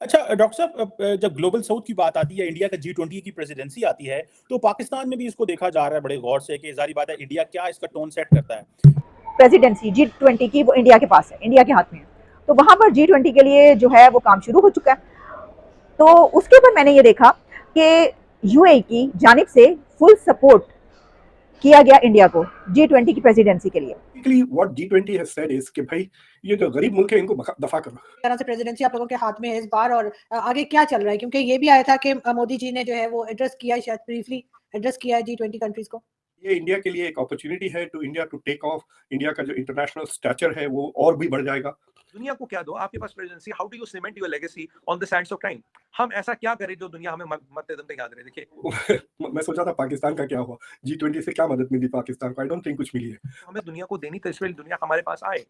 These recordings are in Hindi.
अच्छा डॉक्टर साहब, जब ग्लोबल साउथ की बात आती है, इंडिया का G20 की प्रेसिडेंसी आती है, तो पाकिस्तान में भी इसको देखा जा रहा है बड़े गौर से कि ज़ाहिर बात है इंडिया क्या इसका टोन सेट करता है। प्रेसिडेंसी G20 की वो इंडिया के पास है, इंडिया के हाथ में है। तो वहां पर G20 के लिए जो है वो काम शुरू हो चुका है। तो उसके ऊपर मैंने ये देखा कि यूएई की जानिब से फुल सपोर्ट किया गया इंडिया को G20 की प्रेसिडेंसी के लिए। Basically, what G20 has said is कि भाई ये जो गरीब मुल्क है इनको दफा करो। तरह से प्रेसिडेंसी आप लोगों के हाथ में है इस बार, और आगे क्या चल रहा है, क्योंकि ये भी आया था कि मोदी जी ने जो है वो एड्रेस किया है, शायद ब्रीफली एड्रेस किया है G20 कंट्रीज को। ये इंडिया के लिए एक अपॉर्चुनिटी है to India to take off. India का जो इंटरनेशनल स्टैचर है वो और भी बढ़ जाएगा। दुनिया को क्या दो, आपके पास presidency, how do you cement your legacy on the sands of time. हम ऐसा क्या करें जो दुनिया हमें मरते दम तक याद रहे। देखिए मैं सोचा था पाकिस्तान का क्या हुआ, G20 से क्या मदद मिली पाकिस्तान को, आई डोंट थिंक कुछ मिली है। हमें दुनिया को देनी तो इसलिए दुनिया हमारे पास आए,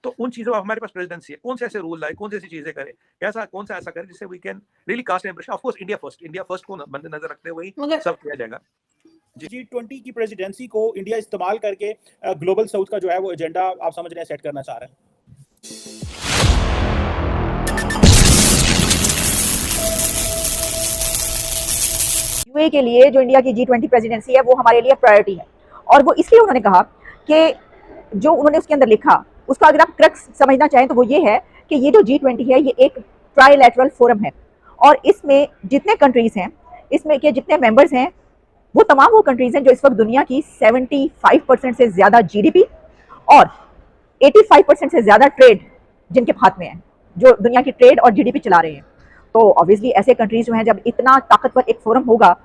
तो उन चीजों हमारे पास प्रेसिडेंसी है, कौन से ऐसे रूल लाए, कौन सी ऐसी चीजें करे, ऐसा कौन सा ऐसा करे जिससे we can really cast impression. Of course India first को मद्देनजर रखते हुए ही सब किया जाएगा। G20 की प्रेसिडेंसी को इंडिया इस्तेमाल करके ग्लोबल साउथ का जो है वो एजेंडा आप समझ रहे हैं सेट करना चाह रहे हैं। यूएई के लिए जो इंडिया की G20 प्रेसिडेंसी है वो हमारे लिए प्रायोरिटी है, और वो इसलिए उन्होंने कहा कि जो उन्होंने उसके अंदर लिखा उसका अगर आप क्रक्स समझना चाहें तो वो ये है कि ये जो G20 है ये एक ट्राइलैटरल फोरम है, और इसमें जितने कंट्रीज हैं, इसमें के जितने मेंबर्स हैं, वो तमाम वो कंट्रीज हैं जो इस वक्त दुनिया की 75% से ज़्यादा जीडीपी और 85% से ज़्यादा ट्रेड जिनके हाथ में है, जो दुनिया की ट्रेड और जीडीपी चला रहे हैं। तो ऑब्वियसली ऐसे कंट्रीज जो हैं, जब इतना ताकतवर एक फोरम होगा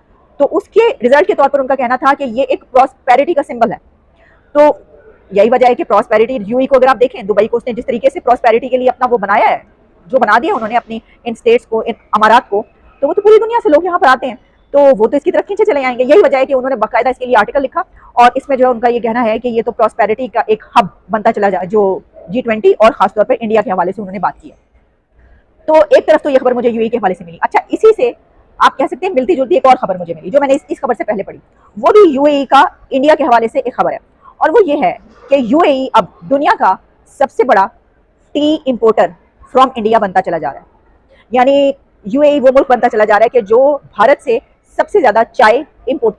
तो उसके रिजल्ट के तौर पर उनका कहना था कि ये एक प्रॉस्पेरिटी का सिंबल है। तो यही वजह है कि प्रॉस्पेरिटी यूएई को अगर आप देखें, दुबई को उसने जिस तरीके से प्रॉस्पेरिटी के लिए अपना वो बनाया है, जो बना दिया उन्होंने अपनी इन स्टेट्स को, इन अमारात को, तो वो तो पूरी दुनिया से लोग यहाँ पर आते हैं, तो वो तो इसकी तरफ खींचे चले आएंगे। यही वजह है कि उन्होंने बाकायदा इसके लिए आर्टिकल लिखा, और इसमें जो है उनका ये कहना है कि ये तो प्रॉस्पेरिटी का एक हब बनता चला जाए, जो G20 और खासतौर पर इंडिया के हवाले से उन्होंने बात की है। तो एक तरफ तो ये खबर मुझे यूएई के हवाले से मिली। अच्छा, इसी से आप कह सकते हैं मिलती जुलती एक और खबर मुझे मिली जो मैंने इस खबर से पहले पढ़ी, वो भी यूएई का इंडिया के हवाले से एक खबर है, और वो ये है कि यूएई अब दुनिया का सबसे बड़ा टी इंपोर्टर फ्रॉम इंडिया बनता चला जा रहा है। यानी यूएई वो मुल्क बनता चला जा रहा है कि जो भारत से सबसे ज्यादा चाय इंपोर्ट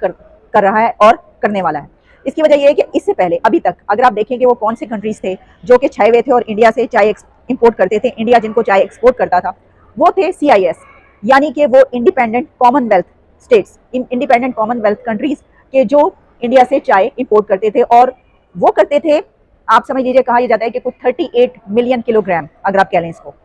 कर रहा है और करने वाला है। इसकी वजह यह है कि इससे पहले अभी तक अगर आप देखें कि वो कौन से कंट्रीज थे जो कि छाए हुए थे और इंडिया से चाय इंपोर्ट करते थे, इंडिया जिनको चाय एक्सपोर्ट करता था, वो थे CIS, यानी कि वो independent Commonwealth states, independent Commonwealth countries के जो इंडिया से चाय इंपोर्ट करते थे, और वो करते थे, आप समझ लीजिए, कहा जाता है कि कुछ 38 मिलियन किलोग्राम अगर आप कह लें इसको,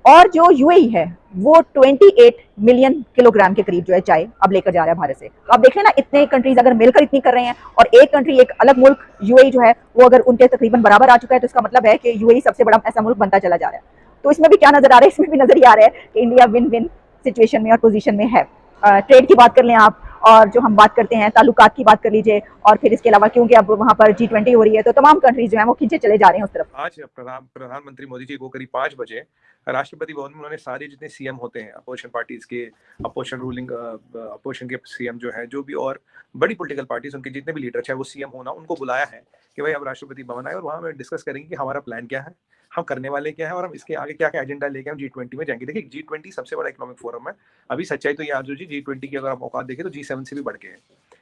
और जो यूएई है वो 28 मिलियन किलोग्राम के करीब जो है चाय अब लेकर जा रहा है भारत से। तो आप देख लें ना, इतने कंट्रीज अगर मिलकर इतनी कर रहे हैं, और एक कंट्री, एक अलग मुल्क यूएई जो है वो अगर उनके तकरीबन बराबर आ चुका है, तो इसका मतलब है कि यूएई सबसे बड़ा ऐसा मुल्क बनता चला जा रहा है। तो इसमें भी क्या नजर आ रहा है, इसमें भी नजर ही आ रहा है कि इंडिया विन विन सिचुएशन में और पोजीशन में है। ट्रेड की बात कर लें आप, और जो हम बात करते हैं ताल्लुकात की बात कर लीजिए, और फिर इसके अलावा क्योंकि अब वहाँ पर G20 हो रही है तो तमाम कंट्रीज जो है वो खींचे चले जा रहे हैं उस तरफ। आज प्रधानमंत्री मोदी जी को करीब 5 बजे राष्ट्रपति भवन में उन्होंने सारे जितने सीएम होते हैं अपोजिशन पार्टीज के, अपोजिशन के सीएम जो है, जो भी और बड़ी पॉलिटिकल पार्टीज उनके जितने भी लीडर चाहे वो सीएम होना, उनको बुलाया है कि भाई अब राष्ट्रपति भवन आए और वहाँ में डिस्कस करेंगे कि हमारा प्लान क्या है, हम करने वाले क्या है, और हम इसके आगे क्या क्या एजेंडा लेके हम G20 में जाएंगे। देखिए G20 सबसे बड़ा इकोनॉमिक फोरम है। अभी सच्चाई तो ये आज जी G20 की अगर आप औकात देखें तो G7 से भी बढ़ के है,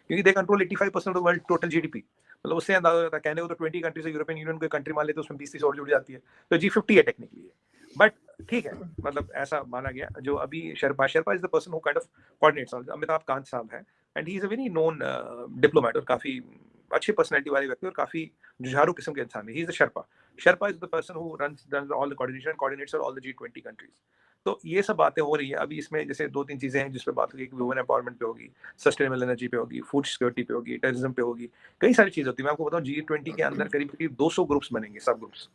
क्योंकि they control 85% of world total GDP. मतलब उससे अंदाजा होता है, कहने को तो 20 कंट्री से यूरोपियन यूनियन को कंट्री मान ले तो उसमें 20-30 और जुड़ जाती है, तो G50 है टेक्निकली है, बट ठीक है, मतलब ऐसा माना गया। जो अभी Sherpa is the person who kind of coordinates, Amitabh Kant साहब है, and he is a very known diplomat और काफी अच्छी पर्सनैलिटी वाले व्यक्ति और काफी जुझारू किस्म के इंसान है। He is the Sherpa is the person who runs all the coordination, coordinates all the G20 countries. तो ये सब बातें हो रही है अभी इसमें। जैसे 2-3 चीजें हैं जिस पे बात होगी, वुमेन एम्पावरमेंट पे होगी, सस्टेनेबल एनर्जी पे होगी, फूड सिक्योरिटी पे होगी, टेररिज्म पे होगी, कई सारी चीजें होती है। मैं आपको बताऊं G20 के अंदर करीब करीब 200 ग्रुप्स बनेंगे, सब ग्रुप्स।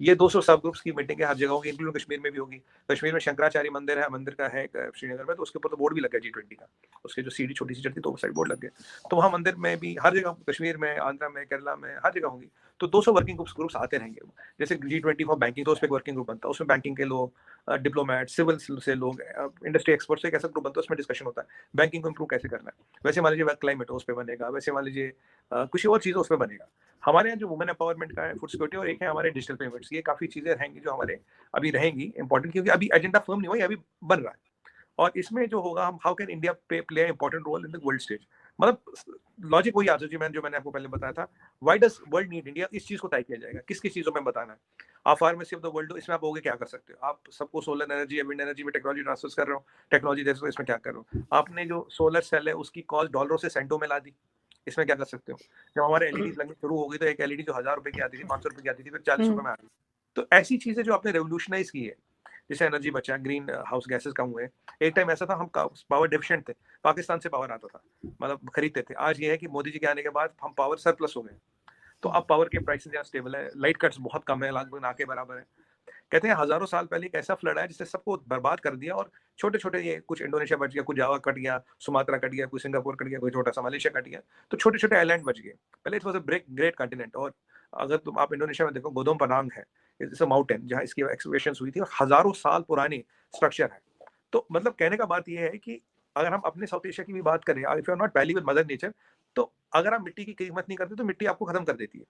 ये 200 सब ग्रुप्स की मीटिंग हर जगह होगी, इंक्लूडिंग कश्मीर में भी होगी। कश्मीर में शंकराचार्य मंदिर है, मंदिर का है श्रीनगर में, तो उसके ऊपर तो बोर्ड भी लग गया G20 का, उसके जो सीढ़ी छोटी सी चढ़ती तो वो साइड बोर्ड लग गया, तो वहाँ मंदिर में भी हर जगह, कश्मीर में, आंध्रा में, केरला में, हर जगह होंगी। तो 200 वर्किंग ग्रुप्स आते रहेंगे। जैसे G20 फॉर बैंकिंग, तो उस पर एक वर्किंग ग्रुप बनता है, उसमें बैंकिंग के लोग, डिप्लोमेट, सिविल से लोग, इंडस्ट्री एक्सपर्ट्स, एक ऐसा ग्रुप बनता है, उसमें डिस्कशन होता है बैंकिंग को इम्प्रूव कैसे करना है। वैसे मान लीजिए क्लाइमेट उस पर बनेगा, वैसे मान लीजिए कुछ और चीज़ उस पर बनेगा। हमारे यहाँ जो वुमेन एम्पावरमेंट का है, फूड सिक्योरिटी, और एक है हमारे डिजिटल पेमेंट्स, ये काफ़ी चीज़ें रहेंगी जो हमारे अभी रहेंगी इंपॉर्टेंट, क्योंकि अभी एजेंडा फर्म नहीं हुआ, ये अभी बन रहा है। और इसमें जो होगा, हम how can India play important role in the world stage, मतलब लॉजिक वही आजू जी जो मैंने आपको पहले बताया था, why does world need India, इस चीज को तय किया जाएगा किस किस चीजों में बताना है। आप फार्मेसी ऑफ द वर्ल्ड, इसमें आप होगे क्या कर सकते हो, आप सबको सोलर एनर्जी या विंड एनर्जी में टेक्नोलॉजी ट्रांसफर कर रहे हो, टेक्नोलॉजी दे सकते हो, इसमें क्या कर रहे हो। आपने जो सोलर सेल है उसकी कॉस्ट डॉलरों से सेंटों में ला दी, इसमें क्या कर सकते हो। जब हमारे एलईडी लगनी शुरू हो गई तो एक एलईडी जो 1000 रुपए की आती थी, 500 रुपए की आती थी, फिर 40 रुपए में आ गई। तो ऐसी चीजें जो आपने रेवोल्यूशनाइज की है, जैसे एनर्जी बचा, ग्रीन हाउस गैसेस कम हुए। एक टाइम ऐसा था हम पावर डेफिशिएंट थे, पाकिस्तान से पावर आता था, मतलब खरीदते थे। आज ये है कि मोदी जी के आने के बाद हम पावर सरप्लस हो गए, तो अब पावर के प्राइसेस यहाँ स्टेबल है, लाइट कट्स बहुत कम है, लगभग ना के बराबर है। कहते हैं हजारों साल पहले एक ऐसा फ्लड आया जिसने सबको बर्बाद कर दिया, और छोटे छोटे, ये कुछ इंडोनेशिया बच गया, कुछ जावा कट गया, सुमात्रा कट गया, कुछ सिंगापुर कट गया, कोई छोटा सा मलेशिया कट गया, तो छोटे छोटे आइलैंड बच गए। पहले it was a great continent. और अगर तुम आप इंडोनेशिया में देखो, गोदम पनांग है, इट्स अ माउंटेन जहाँ इसकी एक्सकवेशंस हुई थी, और हजारों साल पुरानी स्ट्रक्चर है। तो मतलब कहने का बात यह है कि अगर हम अपने साउथ एशिया की भी बात करें, if you are not value with mother nature, तो अगर आप मिट्टी की कीमत नहीं करते तो मिट्टी आपको खत्म कर देती है।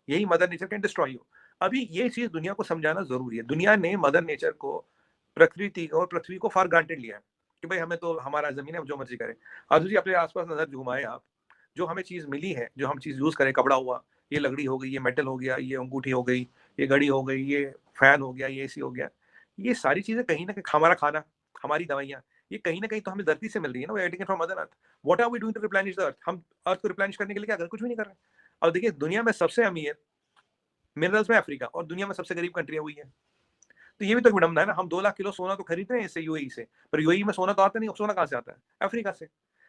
यही mother nature can destroy you. अभी ये चीज दुनिया को समझाना जरूरी है। दुनिया ने मदर नेचर को, प्रकृति और पृथ्वी को फॉर ग्रांटेड लिया है कि भाई हमें तो हमारा जमीन है, जो मर्जी करें। आज जी अपने आसपास नजर घुमाए आप, जो हमें चीज मिली है, जो हम चीज यूज करें, कपड़ा हुआ, ये लकड़ी हो गई, ये मेटल हो गया, ये अंगूठी हो गई, ये घड़ी हो गई, ये फैन हो गया, ये एसी हो गया, ये सारी चीजें कहीं ना कहीं, हमारा खाना, हमारी दवाइयाँ, ये कहीं ना कहीं तो हमें धरती से मिल रही है ना, we are taking from mother earth. What are we doing to replenish the earth? हम अर्थ को रिप्लेनिश करने के लिए क्या कर, कुछ भी नहीं कर रहे। और देखिए दुनिया में सबसे अमीर मिनरल्स में अफ्रीका, और दुनिया में सबसे गरीब कंट्री हुई है। तो ये भी तो विडंबना है ना, हम 2 लाख किलो सोना तो खरीद रहे हैं इससे, यूएई से, पर यूएई में सोना तो आता नहीं। सोना कहाँ से आता है? अफ्रीका से।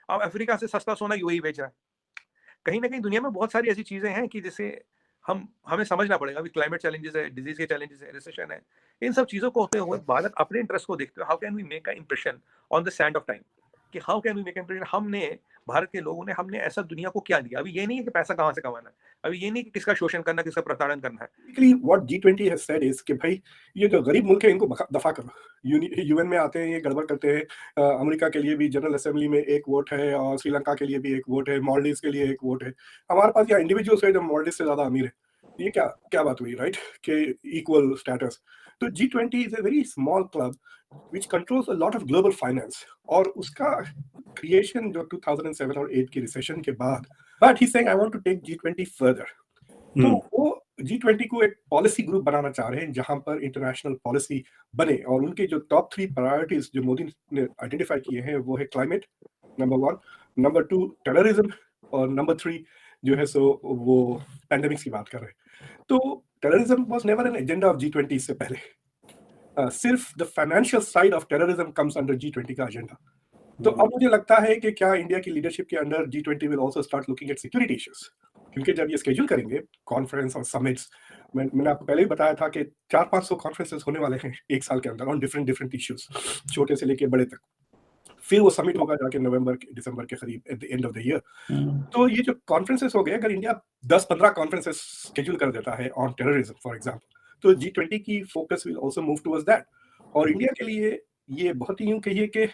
अब अफ्रीका से सस्ता सोना यूएई बेच रहा है। कहीं ना कहीं दुनिया में बहुत सारी ऐसी चीजें हैं कि जिसे हमें समझना पड़ेगा। अभी क्लाइमेट चैलेंजेस है, डिजीज के चैलेंजेस है, रिसेशन है, इन सब चीजों को होते हुए भारत अपने इंटरेस्ट को देखते हुए, how can we make a impression on the sand of time, कि how can we make impression. हमने, भारत के लोगों ने, हमने ऐसा दुनिया को क्या दिया। अभी ये नहीं है कि पैसा कहाँ से कमाना है, अभी ये नहीं कि किसका शोषण करना, किसका प्रताड़न करना है। Basically, what G20 has said is कि भाई ये जो गरीब मुल्क है इनको दफा करो। यूएन में आते हैं, ये गड़बड़ करते हैं। अमेरिका के लिए भी जनरल असेंबली में एक वोट है, और श्रीलंका के लिए भी एक वोट है, मालदीव्स के लिए एक वोट है। हमारे पास यहाँ इंडिविजुअल्स है जो मालदीव्स से ज्यादा अमीर है। ये क्या क्या बात हुई, राइट? कि इक्वल स्टेटस। तो G20 is a very small club which controls a lot of global finance, और उसका क्रिएशन जो 2007 और 8 की रिसेशन के बाद, but he's saying I want to take G20 further। तो वो G20 को एक पॉलिसी ग्रुप बनाना चाह रहे हैं जहां पर इंटरनेशनल पॉलिसी बने, और उनके जो टॉप 3 प्रायोरिटीज जो मोदी ने आइडेंटिफाई किए हैं वो है क्लाइमेट, नंबर 1, नंबर 2 टेररिज्म, और नंबर 3 जो है सो वो पैंडेमिक्स की बात कर रहे हैं। तो terrorism was never an agenda of G20 से पहले। सिर्फ the financial side of terrorism comes under G20 का एजेंडा। तो अब मुझे लगता है कि क्या इंडिया की लीडरशिप के under G20 will also start looking at security issues, क्योंकि जब ये स्केड्यूल करेंगे कॉन्फ्रेंस और समिट्स, मैंने आपको पहले ही बताया था कि 400-500 कॉन्फ्रेंसेस होने वाले हैं एक साल के अंदर ऑन डिफरेंट इश्यूज, छोटे से लेके बड़े तक। फिर वो समिट होगा जाके नवंबर दिसंबर के करीब, at the end of the year. तो ये जो कॉन्फ्रेंसेस हो गए, अगर इंडिया 10-15 कॉन्फ्रेंसेस स्केड्यूल कर देता है ऑन टेररिज्म फॉर एग्जांपल, तो G20 की focus will also move towards that. और इंडिया के लिए ये बहुत ही यूं कहिए कि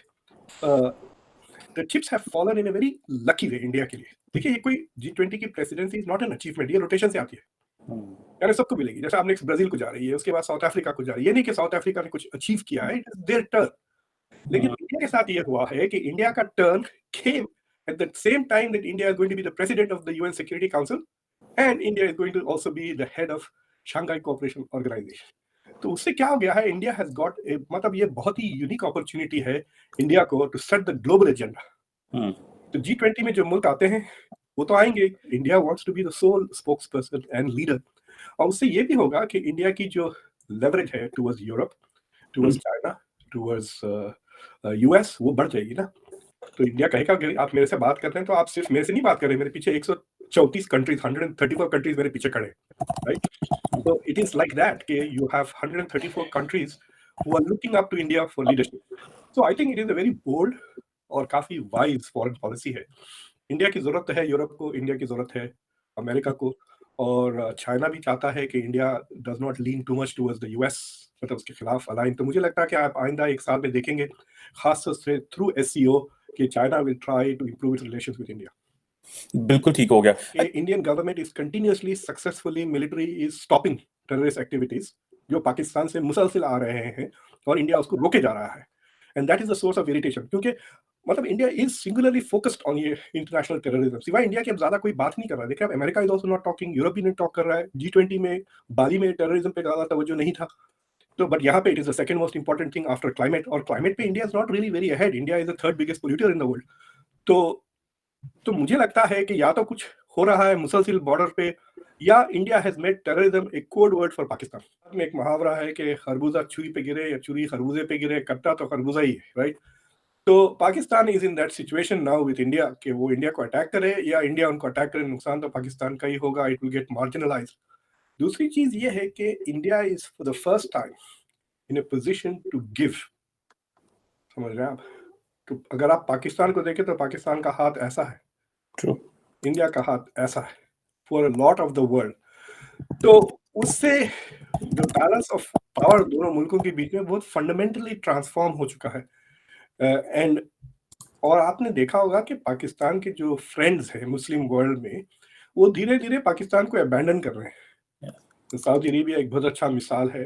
the chips have fallen in a very lucky way India के लिए। देखिए ये कोई G20 की presidency is not an achievement, ये रोटेशन से आती है, यानी सबको मिलेगी। जैसे आपने ब्राजील को जा रही है, उसके बाद साउथ अफ्रीका को जा रही है, ये नहीं कि साउथ अफ्रीका ने कुछ अचीव किया है, इट इज देयर टर्न। लेकिन इंडिया के साथ ये हुआ है कि इंडिया का turn came at the same time that India is going to be the president of the UN Security Council, and India is going to also be the head of Shanghai Cooperation Organization। तो उससे क्या हो गया है, इंडिया हैज गॉट, मतलब ये बहुत ही यूनिक अपॉर्चुनिटी है इंडिया को to set the global agenda. तो G20 में जो मुल्क आते हैं वो तो आएंगे, India wants to be the sole spokesperson and leader, और उससे ये भी होगा कि इंडिया की जो लेवरेज है towards Europe, towards China, towards US, वो बढ़ जाएगी ना। तो इंडिया कहेगा कि आप मेरे से बात कर रहे हैं तो आप सिर्फ मेरे से नहीं बात कर रहे, मेरे पीछे 134 कंट्रीज, 134 कंट्रीज मेरे पीछे खड़े, right? So it is like that कि you have 134 countries who are looking up to India for leadership. So I think it is a very bold और काफी wise foreign policy है। इंडिया की जरूरत है यूरोप को, इंडिया की जरूरत है अमेरिका को, और चाइना भी चाहता है कि India does not lean too much towards the US, मतलब उसके खिलाफ अलाइन। तो मुझे लगता है कि आप आइंदा एक साल में देखेंगे खासतौर से थ्रू एससीओ कि China will try to improve its relations with India. बिल्कुल ठीक हो गया। Indian government is continuously successfully military is stopping terrorist activities जो पाकिस्तान से मुसलसिल आ रहे हैं और इंडिया उसको रोके जा रहा है, and that is the source of irritation. क्योंकि मतलब India is singularly focused on ये इंटरनेशनल टेररिज्म। सिवाय इंडिया के अब ज्यादा कोई बात नहीं कर रहा है। देखिए अब America is also not talking, Europe भी नहीं टॉक कर रहा है, G20 में बाली में टेररिज्म पे ज्यादा तवज्जो नहीं था। तो बट यहाँ पे it is the second most important thing after climate, और क्लाइमेट पे India is not really very ahead, India is the third biggest polluter in the world. तो मुझे लगता है कि या तो कुछ हो रहा है मुसलसिल बॉर्डर पे, या India has made terrorism A code word for Pakistan. में एक मुहावरा है कि खरबूजा छुरी पे गिरे या छुरी खरबूजे पे गिरे, कट्टा तो खरबूजा ही है, राइट? तो Pakistan is in that situation now with India कि वो इंडिया को अटैक करे या इंडिया उनको अटैक करे, नुकसान तो पाकिस्तान का ही होगा, इट विल गेट मार्जिनलाइज्ड। दूसरी चीज ये है कि India is for the first time in a position to give, समझ रहे हैं आप? तो अगर आप पाकिस्तान को देखें तो पाकिस्तान का हाथ ऐसा है, True. इंडिया का हाथ ऐसा है for a lot of the world. तो उससे जो बैलेंस ऑफ पावर दोनों मुल्कों के बीच में बहुत फंडामेंटली ट्रांसफॉर्म हो चुका है। एंड और आपने देखा होगा कि पाकिस्तान के जो फ्रेंड्स हैं मुस्लिम वर्ल्ड में, वो धीरे धीरे पाकिस्तान को अबैंडन कर रहे हैं। तो सऊदी अरेबिया एक बहुत अच्छा मिसाल है।